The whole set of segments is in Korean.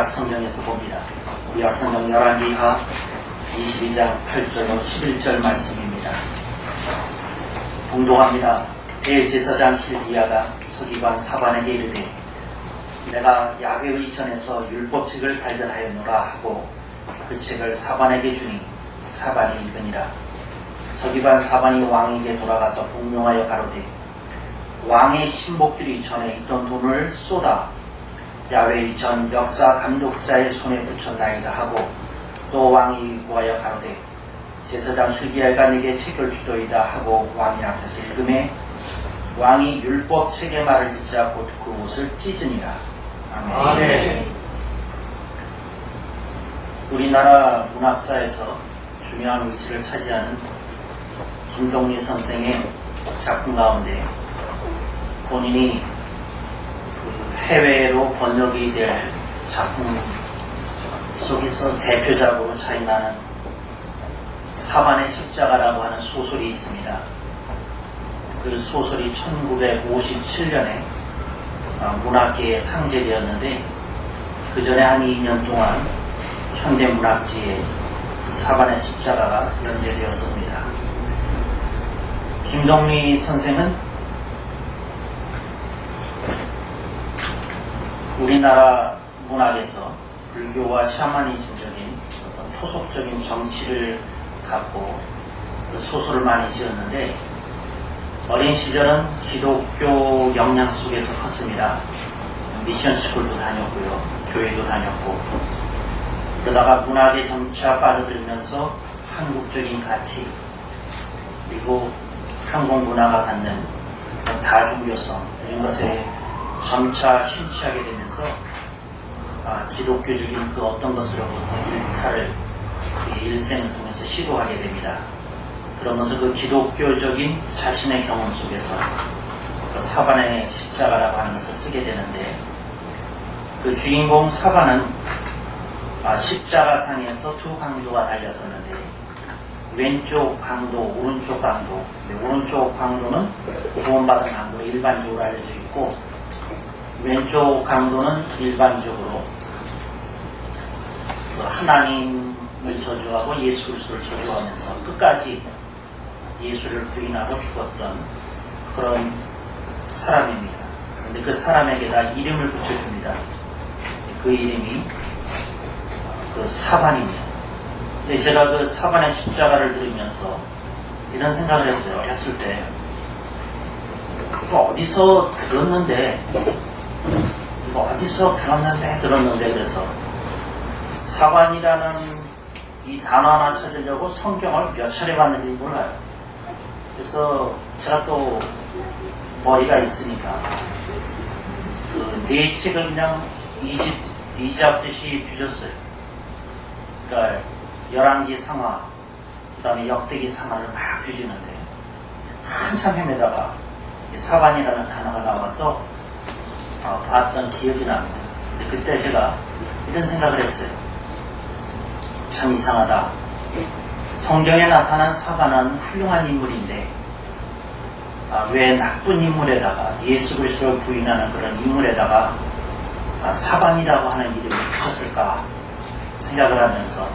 구약성경에서 봅니다. 구약성경 열왕기하 22장 8절로 11절 말씀입니다. 봉독합니다. 대제사장 hil기야가 서기관 사반에게 이르되 내가 야훼의 전에서 율법책을 발견하였노라 하고 그 책을 사반에게 주니 사반이 읽으니라. 서기관 사반이 왕에게 돌아가서 복명하여 가로되 왕의 신복들이 전에 있던 돈을 쏟아 야훼의 전 역사 감독자의 손에 붙였나이다 하고 또 왕이 구하여 가로되 제사장 hil기야가 네게 책을 주도이다 하고 왕이 앞에서 읽음에 왕이 율법책의 말을 듣자 곧 그 옷을 찢으니라. 아멘. 아멘. 우리나라 문학사에서 중요한 위치를 차지하는 김동리 선생의 작품 가운데 본인이 해외로 번역이 될 작품 속에서 대표작으로 자인하는 사반의 십자가라고 하는 소설이 있습니다. 그 소설이 1957년에 문학계에 상제되었는데 그 전에 한 2년 동안 현대문학지에 사반의 십자가가 연재되었습니다. 김동리 선생은 우리나라 문학에서 불교와 샤머니즘적인 어떤 토속적인 정치를 갖고 그 소설을 많이 지었는데 어린 시절은 기독교 영향 속에서 컸습니다. 미션 스쿨도 다녔고요. 교회도 다녔고 그러다가 문학에 점차 빠져들면서 한국적인 가치 그리고 한국 문화가 갖는 다중요성 이런 것에 점차 심취하게 되면서 기독교적인 그 어떤 것으로부터 일탈을 일생을 통해서 시도하게 됩니다. 그러면서 그 기독교적인 자신의 경험 속에서 그 사반의 십자가라고 하는 것을 쓰게 되는데 그 주인공 사반은 십자가상에서 두 강도가 달렸었는데 왼쪽 강도, 오른쪽 강도 오른쪽 강도는 구원받은 강도로 일반적으로 알려져 있고 왼쪽 강도는 일반적으로 하나님을 저주하고 예수 그리스도를 저주하면서 끝까지 예수를 부인하고 죽었던 그런 사람입니다. 그런데 그 사람에게다 이름을 붙여줍니다. 그 이름이 그 사반입니다. 근데 제가 그 사반의 십자가를 들으면서 이런 생각을 했어요. 했을 때 이거 어디서 들었는데 그래서 사반이라는 이 단어 하나 찾으려고 성경을 몇 차례 봤는지 몰라요. 그래서 제가 또 머리가 있으니까 그 네 책을 그냥 이잡듯이 주셨어요. 그러니까 열왕기 상하 그 다음에 역대기 상하를 막 주시는데 한참 헤매다가 사반이라는 단어가 나와서 봤던 기억이 납니다. 근데 그때 제가 이런 생각을 했어요. 참 이상하다. 성경에 나타난 사반은 훌륭한 인물인데 왜 나쁜 인물에다가 예수 그리스도를 부인하는 그런 인물에다가 사반이라고 하는 이름을 붙였을까 생각을 하면서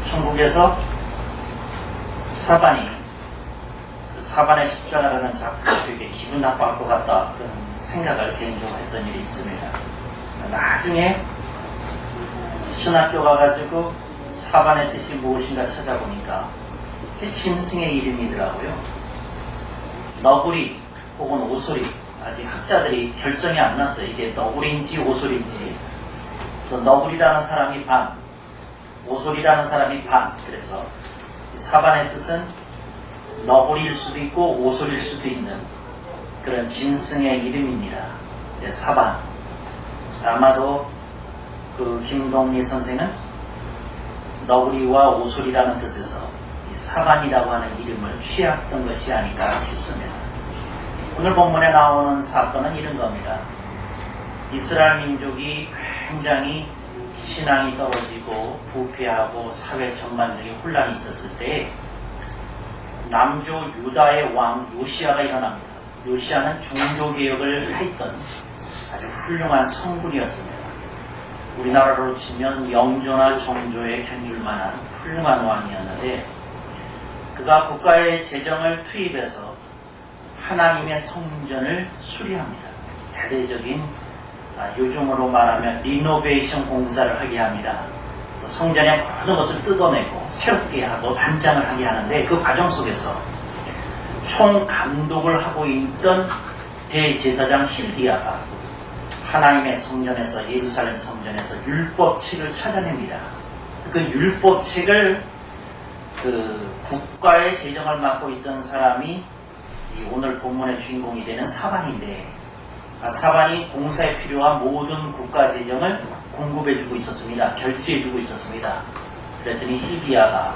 천국에서 사반이 사반의 십자가라는 작품이 되게 기분 나빠할 것 같다 그런 생각을 개인적으로 했던 일이 있습니다. 나중에 신학교 가가지고 사반의 뜻이 무엇인가 찾아보니까 짐승의 이름이더라고요. 너구리 혹은 오소리 아직 학자들이 결정이 안 났어요. 이게 너구리인지 오소리인지. 그래서 너구리라는 사람이 반, 오소리라는 사람이 반. 그래서 사반의 뜻은 너구리일 수도 있고 오소리일 수도 있는 그런 짐승의 이름입니다. 사반. 아마도 그 김동리 선생은 너구리와 오소리라는 뜻에서 사반이라고 하는 이름을 취했던 것이 아닌가 싶습니다. 오늘 본문에 나오는 사건은 이런 겁니다. 이스라엘 민족이 굉장히 신앙이 떨어지고 부패하고 사회 전반적인 혼란이 있었을 때 남조 유다의 왕 요시아가 일어납니다. 요시아는 종교개혁을 했던 아주 훌륭한 성군이었습니다. 우리나라로 치면 영조나 정조에 견줄만한 훌륭한 왕이었는데 그가 국가의 재정을 투입해서 하나님의 성전을 수리합니다. 대대적인 요즘으로 말하면 리노베이션 공사를 하게 합니다. 성전의 모든 것을 뜯어내고 새롭게 하고 단장을 하게 하는데 그 과정 속에서 총 감독을 하고 있던 대제사장 힐기야가 하나님의 성전에서 예루살렘 성전에서 율법책을 찾아냅니다. 그래서 그 율법책을 그 국가의 재정을 맡고 있던 사람이 오늘 본문의 주인공이 되는 사반인데 사반이 공사에 필요한 모든 국가 재정을 공급해주고 있었습니다. 결제해주고 있었습니다. 그랬더니 힐기야가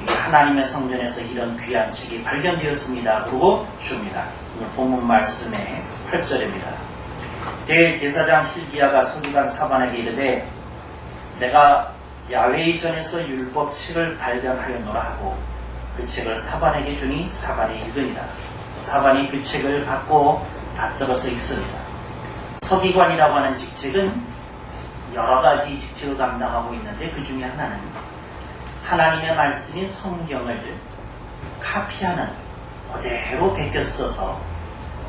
하나님의 성전에서 이런 귀한 책이 발견되었습니다. 그러고 줍니다. 오늘 본문 말씀의 8절입니다. 대제사장 힐기야가 서기관 사반에게 이르되 내가 야훼의 전에서 율법책을 발견하였노라 하고 그 책을 사반에게 주니 사반이 읽으니라. 사반이 그 책을 받고 받들어서 읽습니다. 서기관이라고 하는 직책은 여러 가지 직책을 감당하고 있는데 그 중에 하나는 하나님의 말씀인 성경을 카피하는 그대로 베껴 써서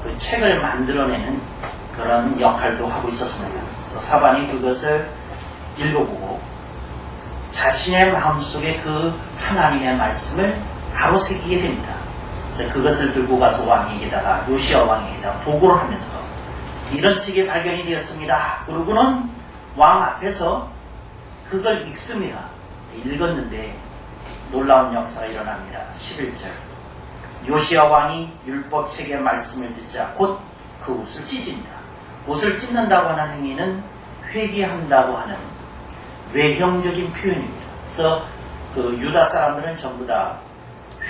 그 책을 만들어내는 그런 역할도 하고 있었습니다. 그래서 사반이 그것을 읽어보고 자신의 마음속에 그 하나님의 말씀을 바로 새기게 됩니다. 그래서 그것을 들고 가서 왕에게다가 요시야 왕에게다가 보고를 하면서 이런 책이 발견이 되었습니다. 그러고는 왕 앞에서 그걸 읽습니다. 읽었는데 놀라운 역사가 일어납니다. 11절 요시야 왕이 율법책의 말씀을 듣자 곧 그 옷을 찢습니다. 옷을 찢는다고 하는 행위는 회개한다고 하는 외형적인 표현입니다. 그래서 그 유다 사람들은 전부 다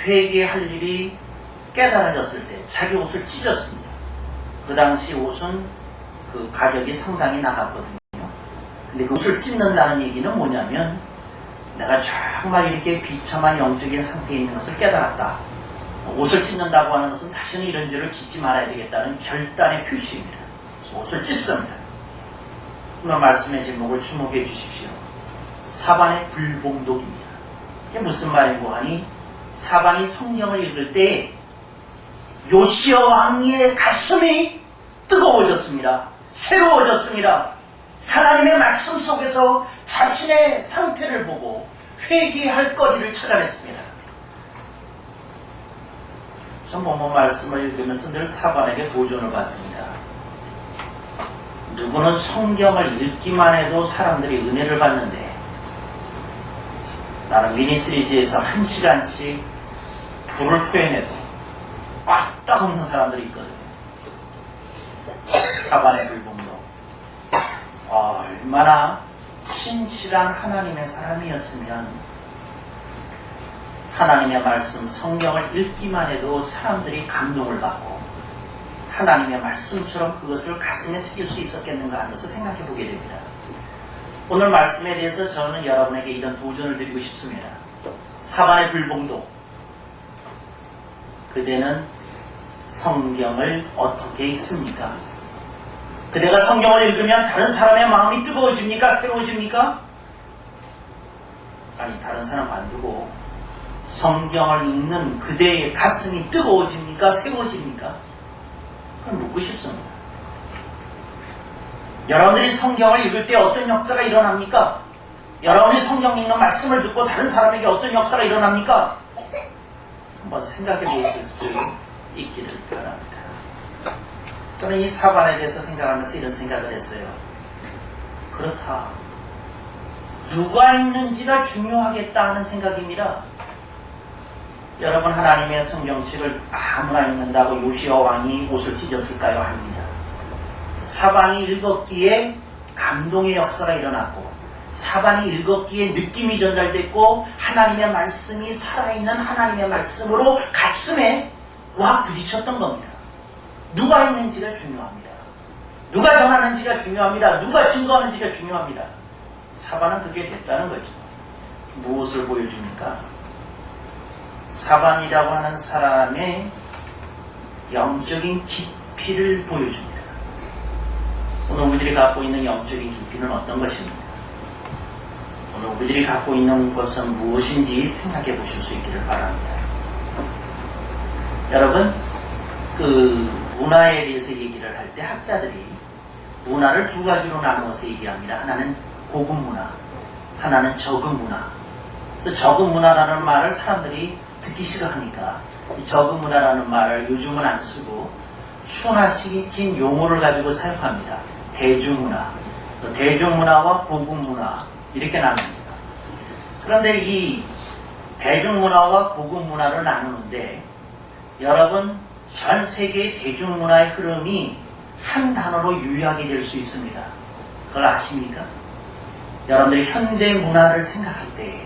회개할 일이 깨달아졌을 때 자기 옷을 찢었습니다. 그 당시 옷은 그 가격이 상당히 나갔거든요. 근데 그 옷을 찢는다는 얘기는 뭐냐면 내가 정말 이렇게 비참한 영적인 상태에 있는 것을 깨달았다. 옷을 찢는다고 하는 것은 다시는 이런 죄를 짓지 말아야 되겠다는 결단의 표시입니다. 옷을 찢습니다. 오늘 말씀의 제목을 주목해 주십시오. 사반의 불봉독입니다. 이게 무슨 말인고 하니 사반이 성경을 읽을 때 요시야 왕의 가슴이 뜨거워졌습니다. 새로워졌습니다. 하나님의 말씀 속에서 자신의 상태를 보고 회개할 거리를 찾아냈습니다. 전 본문 말씀을 읽으면서 늘 사반에게 도전을 받습니다. 누구는 성경을 읽기만 해도 사람들이 은혜를 받는데 나는 미니스리즈에서 1시간씩 불을 표현해도 꽉딱 없는 사람들이 있거든요. 사반의 불봉도 얼마나 신실한 하나님의 사람이었으면 하나님의 말씀 성경을 읽기만 해도 사람들이 감동을 받고 하나님의 말씀처럼 그것을 가슴에 새길 수 있었겠는가 하는 것을 생각해 보게 됩니다. 오늘 말씀에 대해서 저는 여러분에게 이런 도전을 드리고 싶습니다. 사반의 불봉도 그대는 성경을 어떻게 읽습니까? 그대가 성경을 읽으면 다른 사람의 마음이 뜨거워집니까? 새로워집니까? 아니 다른 사람 안 두고 성경을 읽는 그대의 가슴이 뜨거워집니까? 새로워집니까? 그럼 묻고 싶습니다. 여러분들이 성경을 읽을 때 어떤 역사가 일어납니까? 여러분이 성경 읽는 말씀을 듣고 다른 사람에게 어떤 역사가 일어납니까? 한번 생각해 보실 수 있기를 바랍니다. 저는 이 사반에 대해서 생각하면서 이런 생각을 했어요. 그렇다. 누가 읽는지가 중요하겠다 하는 생각입니다. 여러분 하나님의 성경책을 아무나 읽는다고 요시야 왕이 옷을 찢었을까요? 아닙니다. 사반이 읽었기에 감동의 역사가 일어났고 사반이 읽었기에 느낌이 전달됐고 하나님의 말씀이 살아있는 하나님의 말씀으로 가슴에 와 부딪혔던 겁니다. 누가 읽는지가 중요합니다. 누가 전하는지가 중요합니다. 누가 증거하는지가 중요합니다. 사반은 그게 됐다는 거죠. 무엇을 보여줍니까? 사반이라고 하는 사람의 영적인 깊이를 보여줍니다. 오늘 우리들이 갖고 있는 영적인 깊이는 어떤 것입니까? 우리들이 갖고 있는 것은 무엇인지 생각해 보실 수 있기를 바랍니다. 여러분, 그 문화에 대해서 얘기를 할 때 학자들이 문화를 두 가지로 나누어서 얘기합니다. 하나는 고급 문화, 하나는 저급 문화. 그래서 저급 문화라는 말을 사람들이 듣기 싫어하니까 이 저급 문화라는 말을 요즘은 안 쓰고 순화시킨 용어를 가지고 사용합니다. 대중문화, 대중문화와 고급 문화 이렇게 나눕니다. 그런데 이 대중문화와 고급 문화를 나누는데 여러분, 전 세계의 대중문화의 흐름이 한 단어로 요약이 될 수 있습니다. 그걸 아십니까? 여러분들이 현대문화를 생각할 때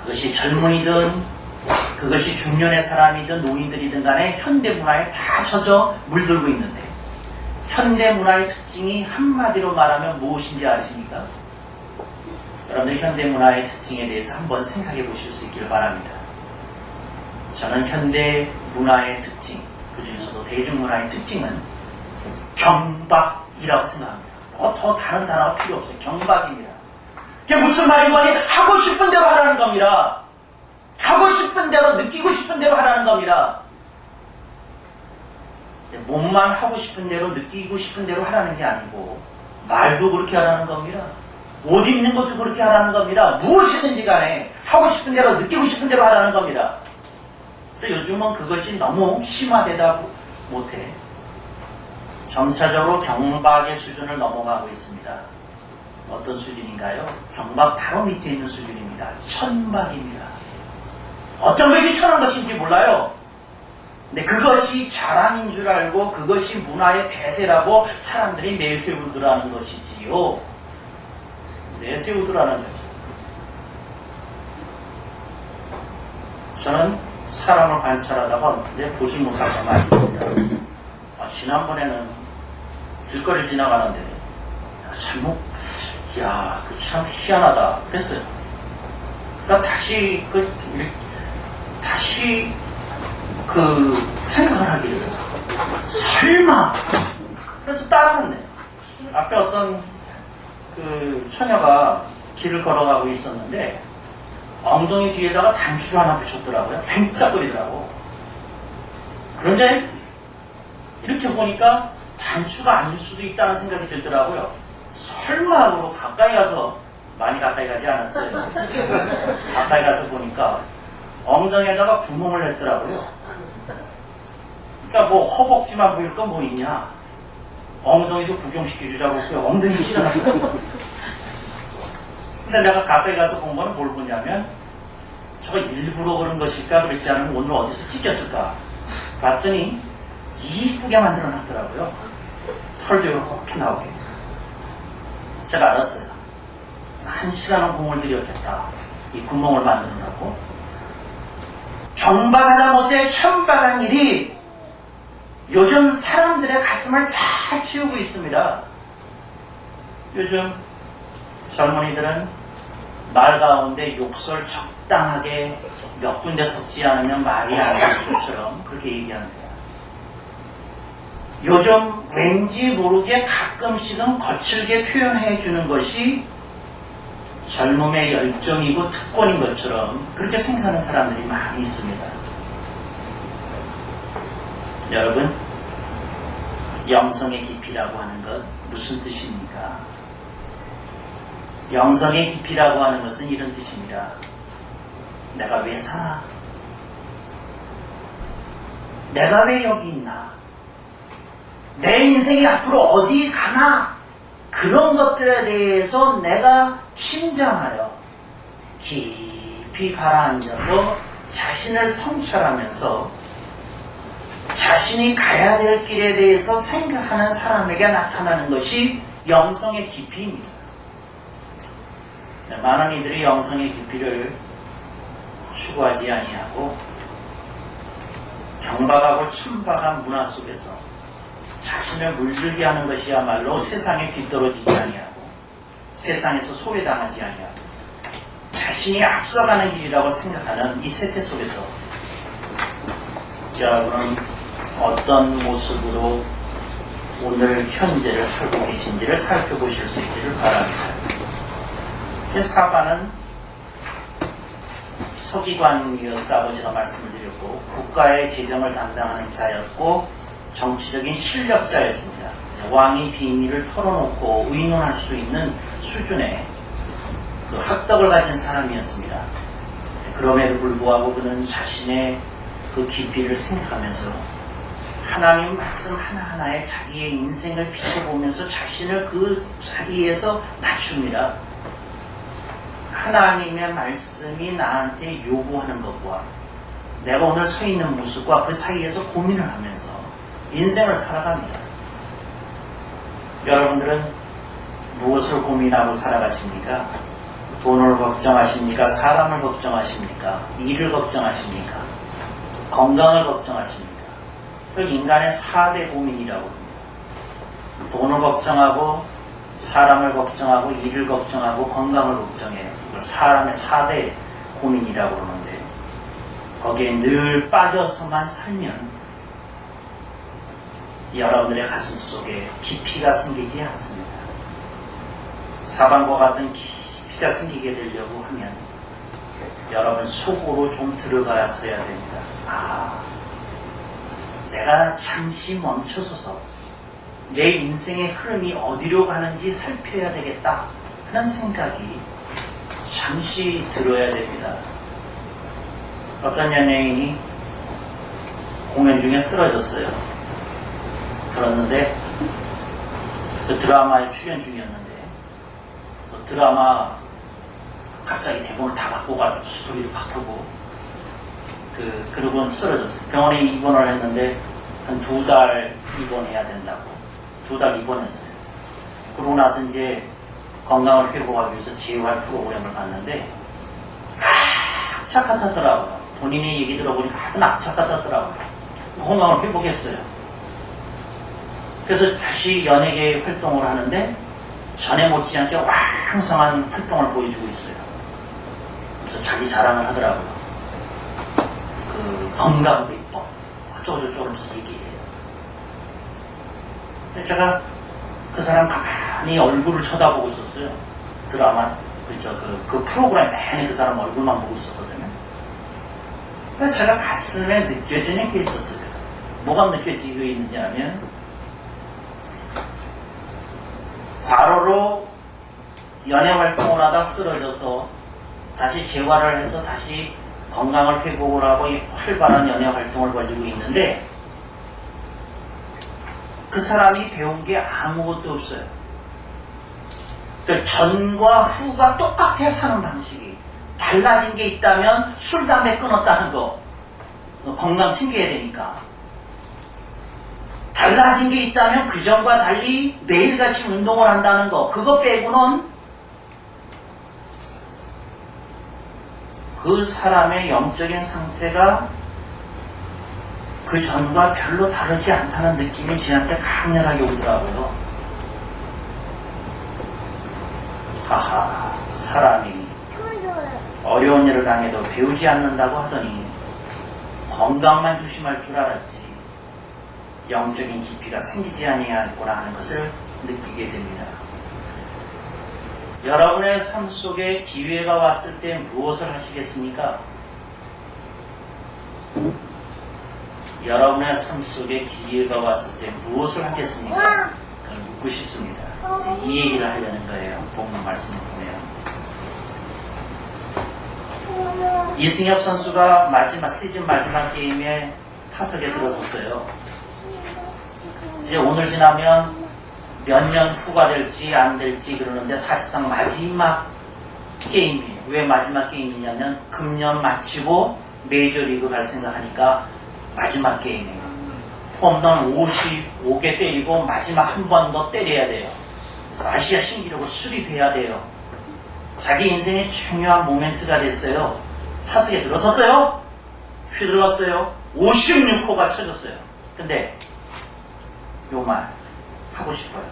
그것이 젊은이든 그것이 중년의 사람이든 노인들이든 간에 현대문화에 다 젖어 물들고 있는데 현대문화의 특징이 한마디로 말하면 무엇인지 아십니까? 여러분들이 현대문화의 특징에 대해서 한번 생각해 보실 수 있기를 바랍니다. 저는 현대문화의 특징, 그 중에서도 대중문화의 특징은 경박이라고 생각합니다. 더 다른 단어가 필요 없어요. 경박입니다. 그게 무슨 말이고 하니 하고 싶은 대로 하라는 겁니다. 하고 싶은 대로, 느끼고 싶은 대로 하라는 겁니다. 몸만 하고 싶은 대로, 느끼고 싶은 대로 하라는 게 아니고 말도 그렇게 하라는 겁니다. 옷 입는 것도 그렇게 하라는 겁니다. 무엇이든지 간에 하고 싶은 대로, 느끼고 싶은 대로 하라는 겁니다. 그래서 요즘은 그것이 너무 심화되다 못해 점차적으로 경박의 수준을 넘어가고 있습니다. 어떤 수준인가요? 경박 바로 밑에 있는 수준입니다. 천박입니다. 어떤 것이 천한 것인지 몰라요. 근데 그것이 자랑인 줄 알고 그것이 문화의 대세라고 사람들이 내세우더라는 것이지요. 내세우더라는 거죠. 저는 사람을 관찰하다가 어떻게 보지 못할 거 많이 있습니다. 지난번에는 길거리 지나가는데 잘못, 이야, 그 참 희한하다 그랬어요. 그러니까 다시 생각을 하기를 설마 그래서 따라갔네. 앞에 어떤 처녀가 길을 걸어가고 있었는데 엉덩이 뒤에다가 단추를 하나 붙였더라고요. 반짝거리더라고. 그런데 이렇게 보니까 단추가 아닐 수도 있다는 생각이 들더라고요. 설마 하고 가까이 가서, 많이 가까이 가지 않았어요. 가까이 가서 보니까 엉덩이에다가 구멍을 냈더라고요. 그러니까 뭐 허벅지만 보일 건 뭐 있냐. 엉덩이도 구경시켜주자고 엉덩이 찢어놨고. 근데 내가 가까이 가서 본 거는 뭘 보냐면 저거 일부러 그런 것일까 그렇지 않으면 오늘 어디서 찍혔을까 봤더니 이쁘게 만들어 놨더라고요. 털도 이렇게 나오게. 제가 알았어요. 1시간은 공을 들였겠다. 이 구멍을 만들어놨고 경박하다 못해 천박한 일이 요즘 사람들의 가슴을 다 치우고 있습니다. 요즘 젊은이들은 말 가운데 욕설 적당하게 몇 군데 섞지 않으면 말이 안 되는 것처럼 그렇게 얘기하는데요. 요즘 왠지 모르게 가끔씩은 거칠게 표현해 주는 것이 젊음의 열정이고 특권인 것처럼 그렇게 생각하는 사람들이 많이 있습니다. 여러분, 영성의 깊이라고 하는 것 무슨 뜻입니까? 영성의 깊이라고 하는 것은 이런 뜻입니다. 내가 왜 사나? 내가 왜 여기 있나? 내 인생이 앞으로 어디 가나? 그런 것들에 대해서 내가 침잠하여 깊이 가라앉아서 자신을 성찰하면서 자신이 가야 될 길에 대해서 생각하는 사람에게 나타나는 것이 영성의 깊이입니다. 많은 이들이 영성의 깊이를 추구하지 아니하고 경박하고 천박한 문화 속에서 자신을 물들게 하는 것이야말로 세상에 뒤떨어지지 아니하고 세상에서 소외당하지 아니하고 자신이 앞서가는 길이라고 생각하는 이 세태 속에서 여러분은 어떤 모습으로 오늘 현재를 살고 계신지를 살펴보실 수 있기를 바랍니다. 사바는 서기관이었다고 제가 말씀을 드렸고 국가의 재정을 담당하는 자였고 정치적인 실력자였습니다. 왕이 비밀을 털어놓고 의논할 수 있는 수준의 그 학덕을 가진 사람이었습니다. 그럼에도 불구하고 그는 자신의 그 깊이를 생각하면서 하나님 말씀 하나하나에 자기의 인생을 비춰보면서 자신을 그 자리에서 낮춥니다. 하나님의 말씀이 나한테 요구하는 것과 내가 오늘 서 있는 모습과 그 사이에서 고민을 하면서 인생을 살아갑니다. 여러분들은 무엇을 고민하고 살아가십니까? 돈을 걱정하십니까? 사람을 걱정하십니까? 일을 걱정하십니까? 건강을 걱정하십니까? 그 인간의 4대 고민이라고 합니다. 돈을 걱정하고 사람을 걱정하고 일을 걱정하고 건강을 걱정해요. 이걸 사람의 4대 고민이라고 그러는데 거기에 늘 빠져서만 살면 여러분들의 가슴 속에 깊이가 생기지 않습니다. 사방과 같은 깊이가 생기게 되려고 하면 여러분 속으로 좀 들어가서야 됩니다. 내가 잠시 멈춰서서 내 인생의 흐름이 어디로 가는지 살펴야 되겠다 하는 생각이 잠시 들어야 됩니다. 어떤 연예인이 공연 중에 쓰러졌어요. 그랬는데 그 드라마에 출연 중이었는데 그 드라마 갑자기 대본을 다 바꿔가지고 스토리를 바꾸고 그러고 쓰러졌어요. 병원에 입원을 했는데 한 2달 입원해야 된다고 2달 입원했어요. 그러고 나서 이제 건강을 회복하기 위해서 재활 프로그램을 갔는데 악착 같았더라고요. 본인의 얘기 들어보니까 하여튼 악착 같았더라고요. 건강을 회복했어요. 그래서 다시 연예계 활동을 하는데 전에 못지않게 왕성한 활동을 보여주고 있어요. 그래서 자기 자랑을 하더라고요. 그 건강비법 어쩌고저쩌고 하면서 얘기해요. 제가 그 사람 가만히 얼굴을 쳐다보고 있었어요. 드라마 그 프로그램 내내 그 사람 얼굴만 보고 있었거든요. 그래서 제가 가슴에 느껴지는 게 있었어요. 뭐가 느껴지고 있느냐면 과로로 연애 활동을 하다 쓰러져서 다시 재활을 해서 다시 건강을 회복을 하고 이 활발한 연애 활동을 벌이고 있는데 그 사람이 배운 게 아무것도 없어요. 그러니까 전과 후가 똑같아 사는 방식이. 달라진 게 있다면 술, 담배 끊었다는 거. 건강 챙겨야 되니까. 달라진 게 있다면 그전과 달리 매일같이 운동을 한다는 거. 그거 빼고는 그 사람의 영적인 상태가 그 전과 별로 다르지 않다는 느낌이 저한테 강렬하게 오더라고요. 하하, 사람이 어려운 일을 당해도 배우지 않는다고 하더니 건강만 조심할 줄 알았지 영적인 깊이가 생기지 아니하였구나 하는 것을 느끼게 됩니다. 여러분의 삶 속에 기회가 왔을 때 무엇을 하시겠습니까? 여러분의 삶 속에 기회가 왔을 때 무엇을 하겠습니까? 그걸 묻고 싶습니다. 이 얘기를 하려는 거예요. 본문 말씀을 보면. 이승엽 선수가 시즌 마지막 게임에 타석에 들어섰어요. 이제 오늘 지나면 몇 년 후가 될지 안 될지 그러는데 사실상 마지막 게임이에요. 왜 마지막 게임이냐면 금년 마치고 메이저리그 갈 생각하니까 마지막 게임이에요. 홈런 55개 때리고 마지막 한 번 더 때려야 돼요. 그래서 아시아 신기록을 수립해야 돼요. 자기 인생의 중요한 모멘트가 됐어요. 타석에 들어섰어요. 휘둘렀어요. 56호가 쳐졌어요. 근데 요 말 하고 싶어요.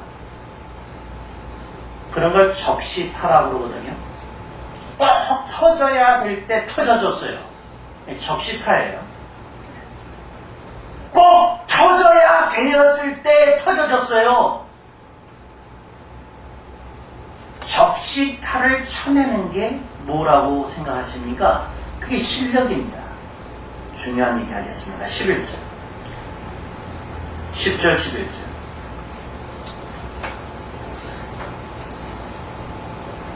그런 걸 적시타라고 그러거든요. 꼭 터져야 될 때 터져줬어요. 적시타예요. 꼭 터져야 되었을 때 터져줬어요. 적시 적시타를 쳐내는 게 뭐라고 생각하십니까? 그게 실력입니다. 중요한 얘기 하겠습니다. 11절. 10절, 11절.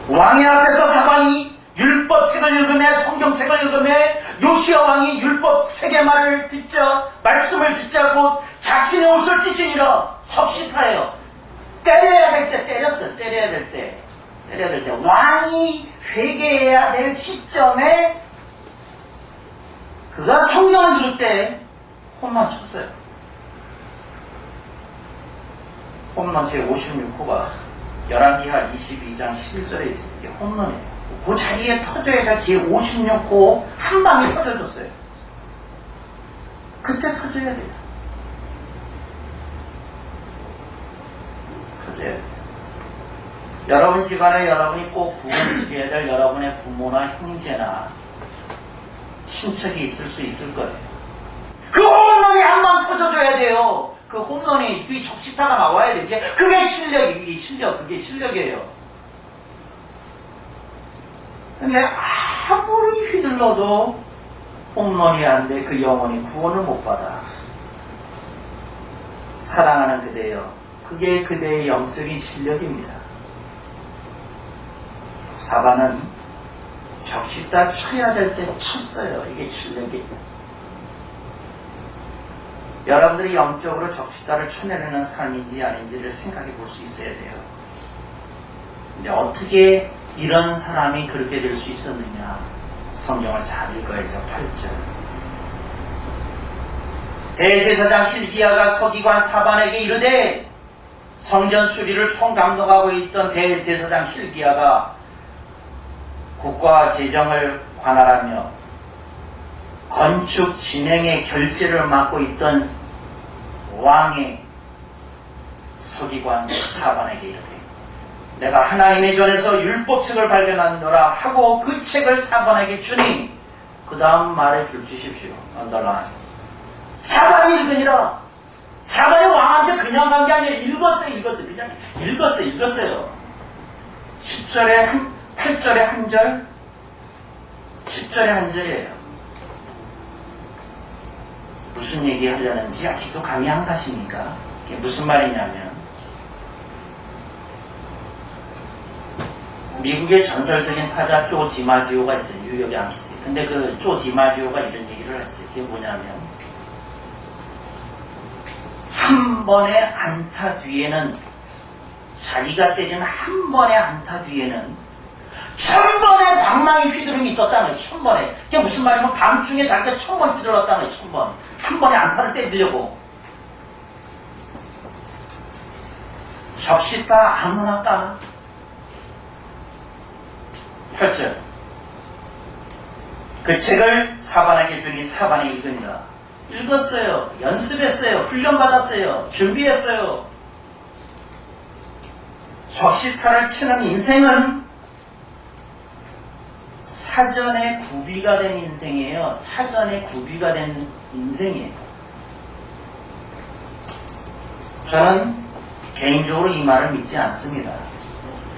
왕의 앞에서 사방이 율법책을 읽으며 성경책을 읽으며 요시야 왕이 율법 세계말을 듣자 말씀을 듣자 곧 자신의 옷을 찢으니라. 적시타예요. 때려야 될 때 때렸어요. 때려야 될 때. 왕이 회개해야 될 시점에 그가 성경을 들을 때 홈런 쳤어요. 홈런 제 56호가 열왕기하 22장 11절에 있어요. 이게 홈런이에요. 그 자리에 터져야 될 제 56호 한 방에 터져줬어요. 그때 터져야 돼요. 터져야 돼요. 여러분 집안에 여러분이 꼭 구원시켜야 될 여러분의 부모나 형제나 친척이 있을 수 있을 거예요. 그 홈런이 한 방 터져줘야 돼요. 그 홈런이 이 적시타가 나와야 돼요. 그게 실력, 그게 실력이에요. 근데 아무리 휘둘러도 홈런이 안 돼. 그 영혼이 구원을 못 받아. 사랑하는 그대여, 그게 그대의 영적인 실력입니다. 사바는 적시타 쳐야 될 때 쳤어요. 이게 실력이에요. 여러분들이 영적으로 적시타를 쳐내려는 삶인지 아닌지를 생각해 볼 수 있어야 돼요. 근데 어떻게 이런 사람이 그렇게 될 수 있었느냐? 성경을 잘 읽어야죠. 8절. 대제사장 hil기야가 서기관 사반에게 이르되, 성전 수리를 총감독하고 있던 대제사장 hil기야가 국가 재정을 관할하며 건축 진행의 결제를 맡고 있던 왕의 서기관 사반에게 이르되, 내가 하나님의 전에서 율법책을 발견하노라 하고 그 책을 사반에게 주니, 그 다음 말해 줄 주십시오. 언더라인. 사반이 읽으니라. 사반이 왕한테 그냥 간 게 아니라 읽었어요. 그냥 읽었어요. 8절에 한 절, 10절에 한 절이에요. 무슨 얘기 하려는지 아직도 감이 안 가십니까? 이게 무슨 말이냐면, 미국의 전설적인 타자 조 디마지오가 있어요. 뉴욕의 양키스. 근데 그 조 디마지오가 이런 얘기를 했어요. 그게 뭐냐면, 한 번의 안타 뒤에는, 자기가 때리는 한 번의 안타 뒤에는 1000번의 방망이 휘두름이 있었다는 거예요. 1000번에. 그게 무슨 말이냐면, 밤중에 자기가 1000번 휘둘렀다는 거예요. 1000번. 한 번에 안타를 때리려고. 적시타 아무나 까나? 8절. 그 책을 사반에게 주니 사반이 읽으니라. 읽었어요. 연습했어요. 훈련받았어요. 준비했어요. 적시타를 치는 인생은 사전에 구비가 된 인생이에요. 사전에 구비가 된 인생이에요. 저는 개인적으로 이 말을 믿지 않습니다.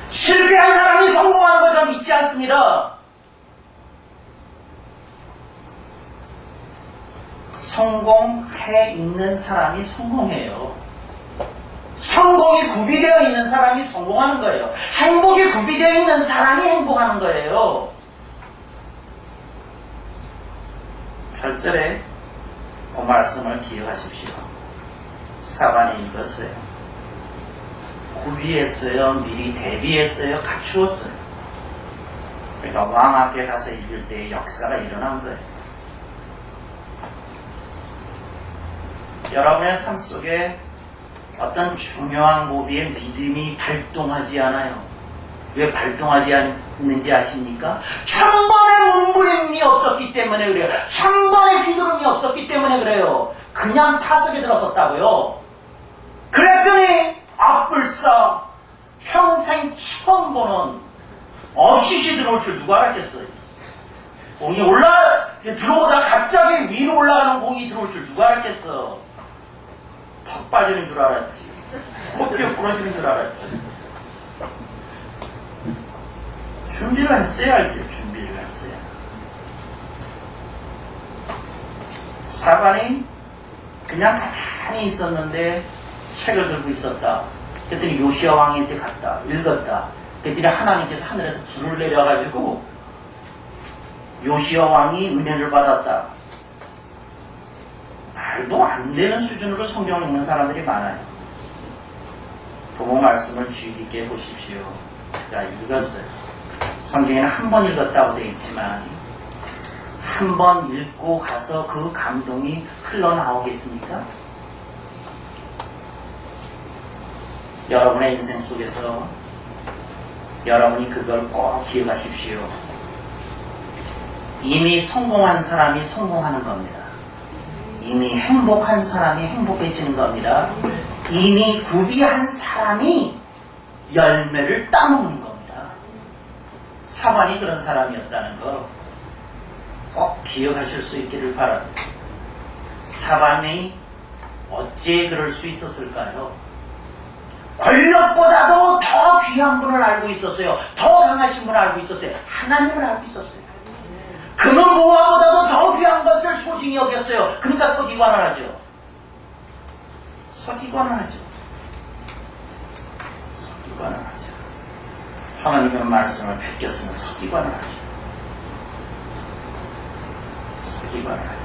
실패한 사람이 성공하는 거 저는 믿지 않습니다. 성공해 있는 사람이 성공해요. 성공이 구비되어 있는 사람이 성공하는 거예요. 행복이 구비되어 있는 사람이 행복하는 거예요. 8절에 그 말씀을 기억하십시오. 사반이 읽었어요. 구비했어요. 미리 대비했어요. 갖추었어요. 그러니까 왕 앞에 가서 읽을 때 역사가 일어난 거예요. 여러분의 삶 속에 어떤 중요한 고비에 믿음이 발동하지 않아요. 왜 발동하지 않는지 아십니까? 1000번의 문부림이 없었기 때문에 그래요. 1000번의 휘두름이 없었기 때문에 그래요. 그냥 타석에 들어섰다고요. 그랬더니 앞불사 평생 처음 보는 어시시 들어올 줄 누가 알았겠어요. 공이 들어오다 갑자기 위로 올라가는 공이 들어올 줄 누가 알았겠어. 턱 빠지는 줄 알았지. 코뼈 부러지는 줄 알았지. 준비를 했어야지. 준비를 했어야. 사반이 그냥 가만히 있었는데 책을 들고 있었다. 그랬더니 요시야 왕한테 갔다. 읽었다. 그랬더니 하나님께서 하늘에서 불을 내려가지고 요시야 왕이 은혜를 받았다. 말도 안 되는 수준으로 성경을 읽는 사람들이 많아요. 부모 말씀을 주의 깊게 보십시오. 자, 읽었어요. 성경에는 한 번 읽었다고 되어 있지만 한 번 읽고 가서 그 감동이 흘러나오겠습니까? 여러분의 인생 속에서 여러분이 그걸 꼭 기억하십시오. 이미 성공한 사람이 성공하는 겁니다. 이미 행복한 사람이 행복해지는 겁니다. 이미 구비한 사람이 열매를 따먹는 겁니다. 사반이 그런 사람이었다는 거 꼭 기억하실 수 있기를 바랍니다. 사반이 어찌 그럴 수 있었을까요? 권력보다도 더 귀한 분을 알고 있었어요. 더 강하신 분을 알고 있었어요. 하나님을 알고 있었어요. 그는 무엇보다도 더 귀한 것을 소중히 여겼어요. 그러니까 서기관을 하죠. 서기관을 하죠. 서기관을 하죠. 하나님의 말씀을 베꼈으면 서기관을 하죠. 서기관을 하죠.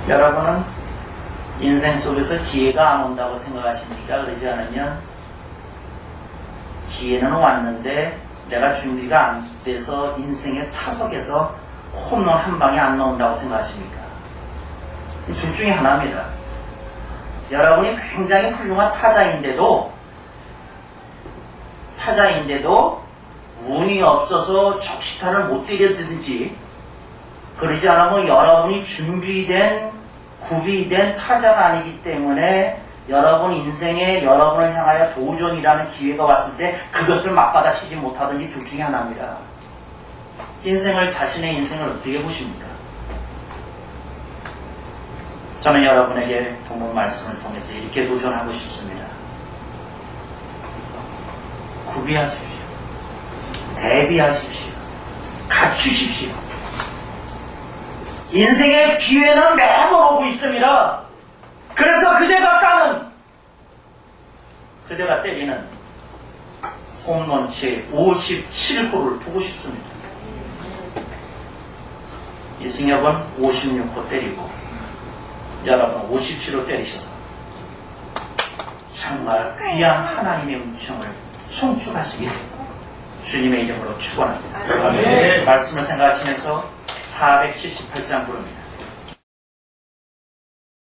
여러분은 인생 속에서 기회가 안 온다고 생각하십니까? 그러지 않으면 기회는 왔는데 내가 준비가 안 돼서 인생의 타석에서 홈런 한 방에 안 나온다고 생각하십니까? 둘 중에 하나입니다. 여러분이 굉장히 훌륭한 타자인데도 운이 없어서 적시타를 못 때려든지 그러지 않으면 여러분이 준비된 구비된 타자가 아니기 때문에 여러분 인생에 여러분을 향하여 도전이라는 기회가 왔을 때 그것을 맞받아치지 못하든지 둘 중에 하나입니다. 자신의 인생을 어떻게 보십니까? 저는 여러분에게 본문 말씀을 통해서 이렇게 도전하고 싶습니다. 구비하십시오. 대비하십시오. 갖추십시오. 인생의 기회는 매번 오고 있습니다. 그래서 그대가 때리는 홈런치 57호를 보고 싶습니다. 이승엽은 56호 때리고 여러분 57호 때리셔서 정말 귀한 하나님의 음성을 송축하시길 주님의 이름으로 축원합니다. 말씀을 생각하시면서 478장 부릅니다.